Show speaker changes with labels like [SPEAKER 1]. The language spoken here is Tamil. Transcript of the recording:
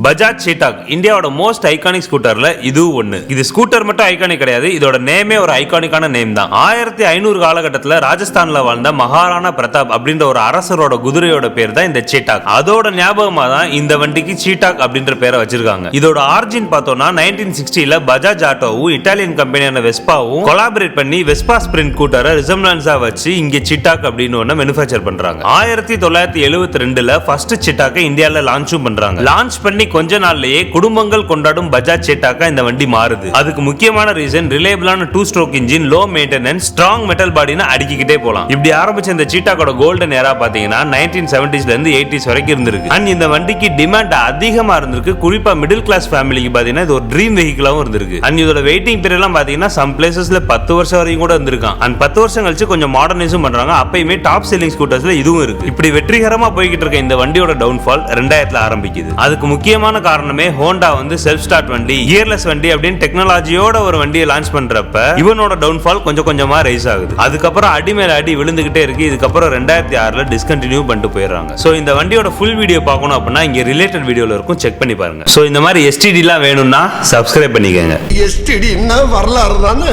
[SPEAKER 1] பஜாஜ் சீட்டாக் இந்தியாவோட மோஸ்ட் ஐகானிக் ஸ்கூட்டர்ல இது ஒன்னு. இது ஸ்கூட்டர் மட்டும் ஐகானிக் கிடையாது, இதோட நேமே ஒரு ஐகானிக்கான நேம் தான். 1500 காலகட்டத்தில் ராஜஸ்தான்ல வாழ்ந்த மகாராணா பிரதாப் அப்படின்ற ஒரு அரசரோட குதிரையோட பேர் தான் இந்த சீட்டாக். அதோட ஞாபகமா தான் இந்த வண்டிக்கு சீட்டாக் அப்படின்ற பேரை வச்சிருக்காங்க. இதோட ஆரிஜின் பார்த்தோம்னா 1960ல பஜாஜ் ஆட்டோவும் இட்டாலியன் கம்பெனியான வெஸ்பாவும் கொலாபரேட் பண்ணி வெஸ்பா ஸ்பிரிண்ட் ஸ்கூட்டரை ரிசம்பலன்ஸா வச்சு இங்க சீட்டாக் அப்படின்னு ஒன்னு மேனுஃபேக்சர் பண்றாங்க. 1972ல ஃபர்ஸ்ட் சீட்டாக்கை இந்தியால லான்ச்சும் பண்றாங்க. லான்ச் பண்ணி கொஞ்ச நாள்லயே குடும்பங்கள் கொண்டாடும் பஜாஜ் சீட்டாக்கா இந்த வண்டி மாறுது. அதுக்கு முக்கியமான ரீசன் ரிலேபிளான 2 stroke engine, low maintenance, strong metal பாடின்னு அடிக்கிட்டே போலாம். இப்படி ஆரம்பிச்ச இந்த சீட்டாக்கோட கோல்டன் ஏரா பாத்தீங்கன்னா 1970s ல இருந்து 80s வரைக்கும் இருந்திருக்கு. அண்ட் இந்த வண்டிக்கு டிமாண்ட் அதிகமா இருந்திருக்கு. குறிப்பா மிடில் கிளாஸ் ஃபேமிலிக்கு பாத்தீங்கன்னா இது ஒரு ட்ரீம் வெஹிக்கிளாவும் இருந்திருக்கு. அண்ட் இதோட வெயிட்டிங் பீரியட் எல்லாம் பாத்தீங்கன்னா சம் பிளேசஸ்ல 10 வருஷம் வரைக்கும் கூட இருந்திருக்கான். அண்ட் 10 வருஷம் கழிச்சு கொஞ்சம் மாடர்னைஸும் பண்றாங்க. அப்பயுமே டாப் செல்லிங் ஸ்கூட்டர்ஸ்ல இதுவும் இருக்கு. இப்படி வெற்றிகரமா போய்கிட்டு இருக்க இந்த வண்டியோட டவுன்ஃபால் 2000ல ஆரம்பிக்குது. அதுக்கு முக்கியமான காரணமே ஹோண்டா வந்து செல்ஃப் ஸ்டார்ட் வண்டி, கியர்லெஸ் வண்டி அப்படின்னு டெக்னாலஜியோட ஒரு வண்டியை லான்ச் பண்றப்ப இவனோட டவுன்ஃபால் கொஞ்சம் கொஞ்சமா ரைஸ் ஆகுது. அதுக்கப்புறம் அடி மேல அடி விழுந்துகிட்டே இருக்கு. இதுக்கப்புறம் 2006ல டிஸ்கண்டினியூ பண்ணிட்டு போயிடுறாங்க. சோ இந்த வண்டியோட ஃபுல் வீடியோ பார்க்கணும் அப்படின்னா இங்க ரிலேட்டட் வீடியோல இருக்கும், செக் பண்ணி பாருங்க. சோ இந்த மாதிரி எஸ்டிடி எல்லாம் வேணும்னா சப்ஸ்கிரைப் பண்ணிக்கங்க.
[SPEAKER 2] எஸ்டிடி என்ன வரலாறு தானே.